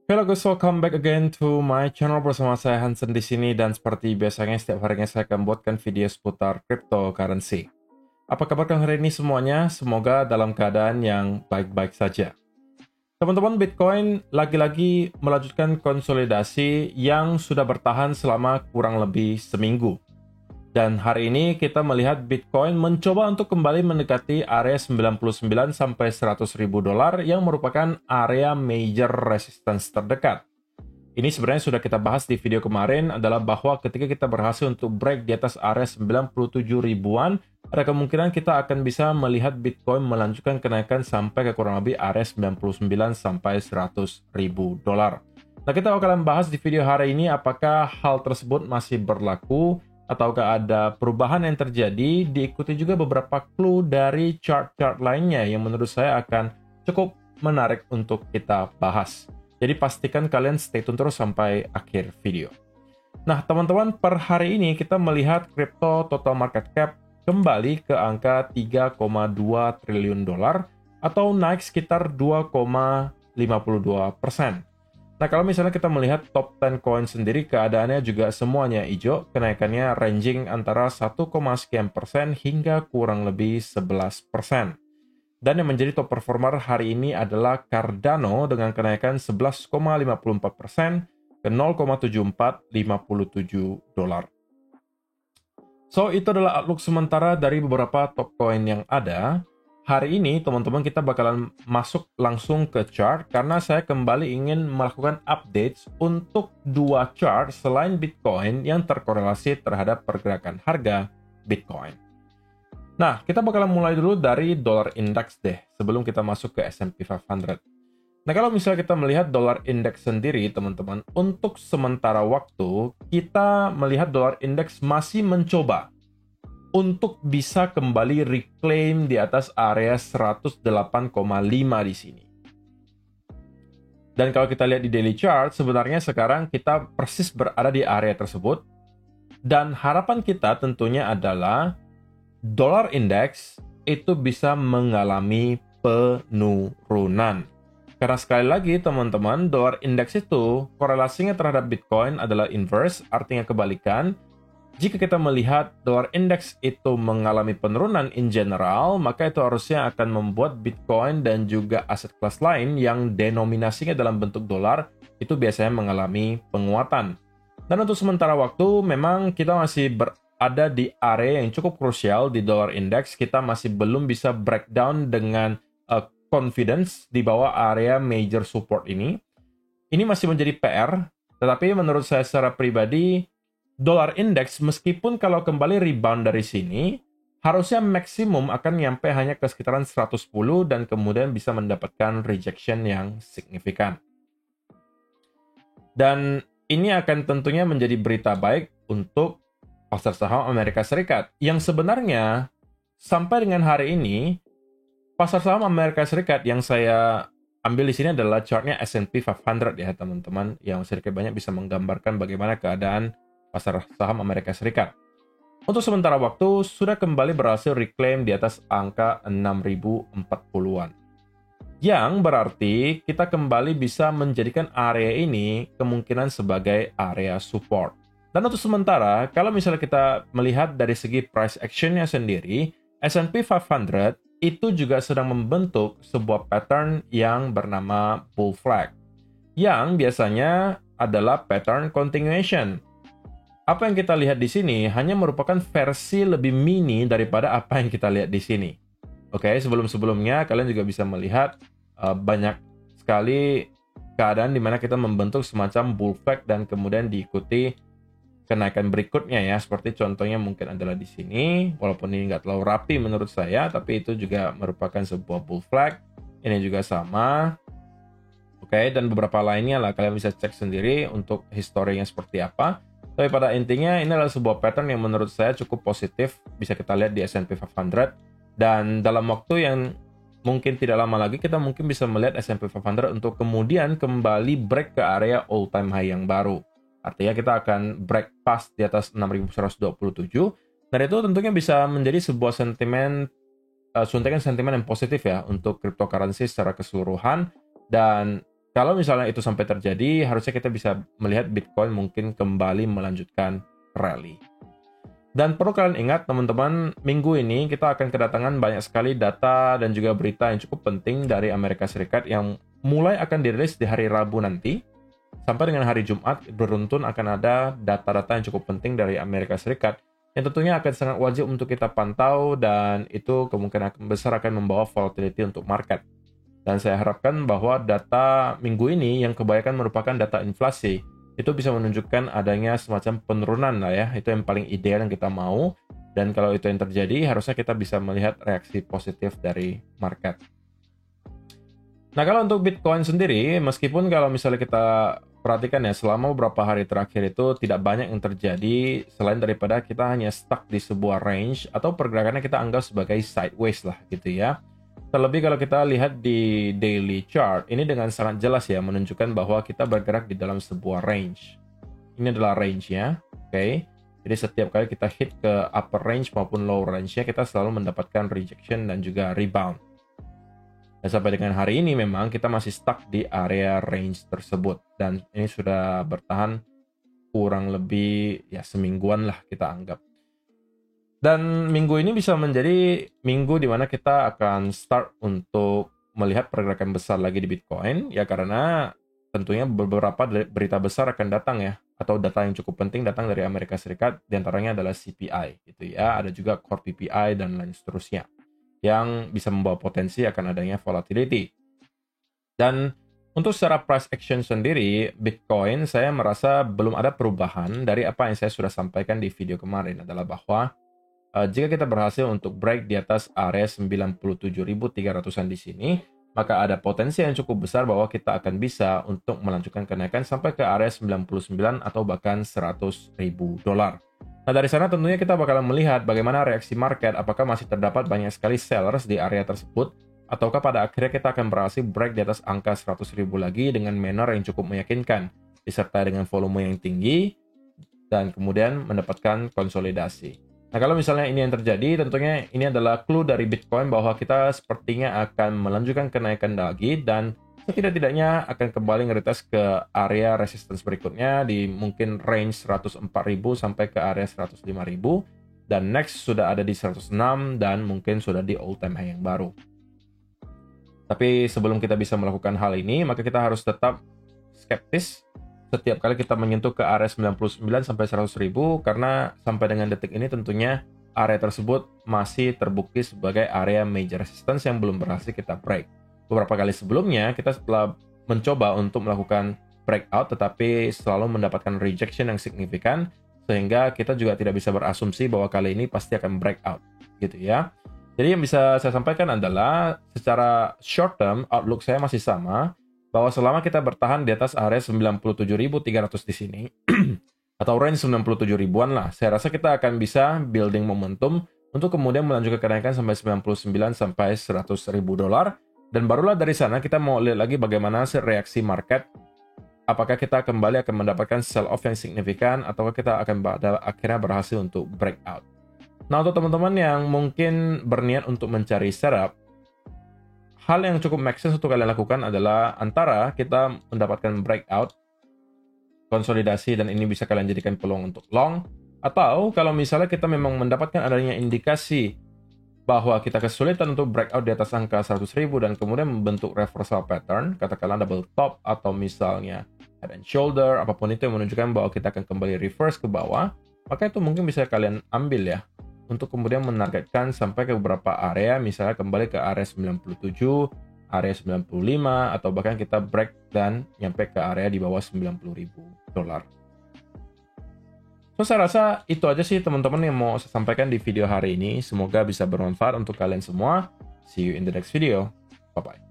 Hello guys, welcome back again to my channel bersama saya Hansen di sini dan seperti biasanya setiap harinya saya akan buatkan video seputar cryptocurrency. Apa kabar kalian hari ini semuanya? Semoga dalam keadaan yang baik-baik saja. Teman-teman, Bitcoin lagi-lagi melanjutkan konsolidasi yang sudah bertahan selama kurang lebih seminggu. Dan hari ini kita melihat Bitcoin mencoba untuk kembali mendekati area 99 sampai 100 ribu dolar yang merupakan area major resistance terdekat. Ini sebenarnya sudah kita bahas di video kemarin adalah bahwa ketika kita berhasil untuk break di atas area 97 ribuan, ada kemungkinan kita akan bisa melihat Bitcoin melanjutkan kenaikan sampai ke kurang lebih area 99 sampai 100 ribu dolar. Nah, kita bakalan bahas di video hari ini apakah hal tersebut masih berlaku ataukah ada perubahan yang terjadi, diikuti juga beberapa clue dari chart-chart lainnya yang menurut saya akan cukup menarik untuk kita bahas. Jadi pastikan kalian stay tune terus sampai akhir video. Nah, teman-teman, per hari ini kita melihat crypto total market cap kembali ke angka 3,2 triliun dolar atau naik sekitar 2,52%. Nah, kalau misalnya kita melihat top 10 coin sendiri, keadaannya juga semuanya hijau, kenaikannya ranging antara 1, sekian persen hingga kurang lebih 11%. Dan yang menjadi top performer hari ini adalah Cardano dengan kenaikan 11,54% ke 0,7457 dolar. So, itu adalah outlook sementara dari beberapa top coin yang ada. Hari ini, teman-teman, kita bakalan masuk langsung ke chart karena saya kembali ingin melakukan updates untuk dua chart selain Bitcoin yang terkorelasi terhadap pergerakan harga Bitcoin. Nah, kita bakalan mulai dulu dari dollar index deh sebelum kita masuk ke S&P 500. Nah, kalau misalnya kita melihat dollar index sendiri, teman-teman, untuk sementara waktu, kita melihat dollar index masih mencoba untuk bisa kembali reclaim di atas area 108,5 di sini. Dan kalau kita lihat di daily chart, sebenarnya sekarang kita persis berada di area tersebut. Dan harapan kita tentunya adalah dollar index itu bisa mengalami penurunan. Karena sekali lagi teman-teman, dollar index itu korelasinya terhadap Bitcoin adalah inverse, artinya kebalikan. Jika kita melihat dollar index itu mengalami penurunan in general, maka itu harusnya akan membuat Bitcoin dan juga aset kelas lain yang denominasinya dalam bentuk dolar itu biasanya mengalami penguatan. Dan untuk sementara waktu, memang kita masih berada di area yang cukup krusial di dollar index. Kita masih belum bisa breakdown dengan confidence di bawah area major support ini. Ini masih menjadi PR, tetapi menurut saya secara pribadi, dollar index meskipun kalau kembali rebound dari sini, harusnya maksimum akan nyampe hanya ke sekitaran 110 dan kemudian bisa mendapatkan rejection yang signifikan. Dan ini akan tentunya menjadi berita baik untuk pasar saham Amerika Serikat. Yang sebenarnya sampai dengan hari ini, pasar saham Amerika Serikat yang saya ambil di sini adalah chartnya S&P 500 ya teman-teman, yang sedikit banyak bisa menggambarkan bagaimana keadaan pasar saham Amerika Serikat. Untuk sementara waktu, sudah kembali berhasil reclaim di atas angka 6.040-an. Yang berarti kita kembali bisa menjadikan area ini kemungkinan sebagai area support. Dan untuk sementara, kalau misalnya kita melihat dari segi price action-nya sendiri, S&P 500 itu juga sedang membentuk sebuah pattern yang bernama bull flag. Yang biasanya adalah pattern continuation. Apa yang kita lihat di sini hanya merupakan versi lebih mini daripada apa yang kita lihat di sini. Oke, sebelum-sebelumnya kalian juga bisa melihat banyak sekali keadaan di mana kita membentuk semacam bull flag dan kemudian diikuti kenaikan berikutnya ya. Seperti contohnya mungkin adalah di sini, walaupun ini nggak terlalu rapi menurut saya, tapi itu juga merupakan sebuah bull flag. Ini juga sama. Oke, dan beberapa lainnya lah kalian bisa cek sendiri untuk historinya seperti apa. Tapi pada intinya ini adalah sebuah pattern yang menurut saya cukup positif, bisa kita lihat di S&P 500. Dan dalam waktu yang mungkin tidak lama lagi, kita mungkin bisa melihat S&P 500 untuk kemudian kembali break ke area all time high yang baru. Artinya kita akan break past di atas 6.127. Dan itu tentunya bisa menjadi sebuah sentimen, suntikan sentimen yang positif ya untuk cryptocurrency secara keseluruhan. Dan Kalau misalnya itu sampai terjadi, harusnya kita bisa melihat Bitcoin mungkin kembali melanjutkan rally. Dan perlu kalian ingat teman-teman, minggu ini kita akan kedatangan banyak sekali data dan juga berita yang cukup penting dari Amerika Serikat yang mulai akan dirilis di hari Rabu nanti. Sampai dengan hari Jumat beruntun akan ada data-data yang cukup penting dari Amerika Serikat yang tentunya akan sangat wajib untuk kita pantau dan itu kemungkinan besar akan membawa volatility untuk market. Dan saya harapkan bahwa data minggu ini yang kebanyakan merupakan data inflasi itu bisa menunjukkan adanya semacam penurunan lah ya. Itu yang paling ideal yang kita mau. Dan kalau itu yang terjadi, harusnya kita bisa melihat reaksi positif dari market. Nah, kalau untuk Bitcoin sendiri, meskipun kalau misalnya kita perhatikan ya, selama beberapa hari terakhir itu tidak banyak yang terjadi selain daripada kita hanya stuck di sebuah range atau pergerakannya kita anggap sebagai sideways lah gitu ya. Terlebih kalau kita lihat di daily chart, ini dengan sangat jelas ya menunjukkan bahwa kita bergerak di dalam sebuah range. Ini adalah range-nya, oke. Jadi setiap kali kita hit ke upper range maupun lower range-nya, kita selalu mendapatkan rejection dan juga rebound. Dan sampai dengan hari ini memang kita masih stuck di area range tersebut. Dan ini sudah bertahan kurang lebih ya semingguan lah kita anggap. Dan minggu ini bisa menjadi minggu di mana kita akan start untuk melihat pergerakan besar lagi di Bitcoin, ya karena tentunya beberapa berita besar akan datang ya, atau data yang cukup penting datang dari Amerika Serikat, diantaranya adalah CPI, gitu ya, ada juga Core PPI dan lain seterusnya, yang bisa membawa potensi akan adanya volatility. Dan untuk secara price action sendiri, Bitcoin saya merasa belum ada perubahan dari apa yang saya sudah sampaikan di video kemarin adalah bahwa jika kita berhasil untuk break di atas area 97.300-an di sini, maka ada potensi yang cukup besar bahwa kita akan bisa untuk melanjutkan kenaikan sampai ke area 99 atau bahkan $100.000. Nah, dari sana tentunya kita bakalan melihat bagaimana reaksi market, apakah masih terdapat banyak sekali sellers di area tersebut, ataukah pada akhirnya kita akan berhasil break di atas angka 100.000 lagi dengan manner yang cukup meyakinkan, disertai dengan volume yang tinggi, dan kemudian mendapatkan konsolidasi. Nah, kalau misalnya ini yang terjadi, tentunya ini adalah clue dari Bitcoin bahwa kita sepertinya akan melanjutkan kenaikan lagi dan setidak-tidaknya akan kembali ngeretes ke area resistance berikutnya di mungkin range 104.000 sampai ke area 105.000 dan next sudah ada di 106 dan mungkin sudah di all time high yang baru. Tapi sebelum kita bisa melakukan hal ini, maka kita harus tetap skeptis setiap kali kita menyentuh ke area 99 sampai 100.000 karena sampai dengan detik ini tentunya area tersebut masih terbukti sebagai area major resistance yang belum berhasil kita break. Beberapa kali sebelumnya kita setelah mencoba untuk melakukan breakout tetapi selalu mendapatkan rejection yang signifikan sehingga kita juga tidak bisa berasumsi bahwa kali ini pasti akan breakout gitu ya. Jadi yang bisa saya sampaikan adalah secara short term outlook saya masih sama bahwa selama kita bertahan di atas area 97.300 di sini atau range 97 ribuan lah, saya rasa kita akan bisa building momentum untuk kemudian melanjutkan kenaikan sampai 99 sampai $100.000 dan barulah dari sana kita mau lihat lagi bagaimana reaksi market, apakah kita kembali akan mendapatkan sell off yang signifikan ataukah kita akan akhirnya berhasil untuk breakout. Nah, untuk teman-teman yang mungkin berniat untuk mencari setup, hal yang cukup make sense untuk kalian lakukan adalah antara kita mendapatkan breakout, konsolidasi, dan ini bisa kalian jadikan peluang untuk long, atau kalau misalnya kita memang mendapatkan adanya indikasi bahwa kita kesulitan untuk breakout di atas angka 100.000 dan kemudian membentuk reversal pattern, katakanlah double top atau misalnya head and shoulder, apapun itu yang menunjukkan bahwa kita akan kembali reverse ke bawah, maka itu mungkin bisa kalian ambil ya, untuk kemudian menargetkan sampai ke beberapa area, misalnya kembali ke area 97, area 95, atau bahkan kita break dan nyampe ke area di bawah $90.000. So, saya rasa itu aja sih teman-teman yang mau saya sampaikan di video hari ini. Semoga bisa bermanfaat untuk kalian semua. See you in the next video. Bye-bye.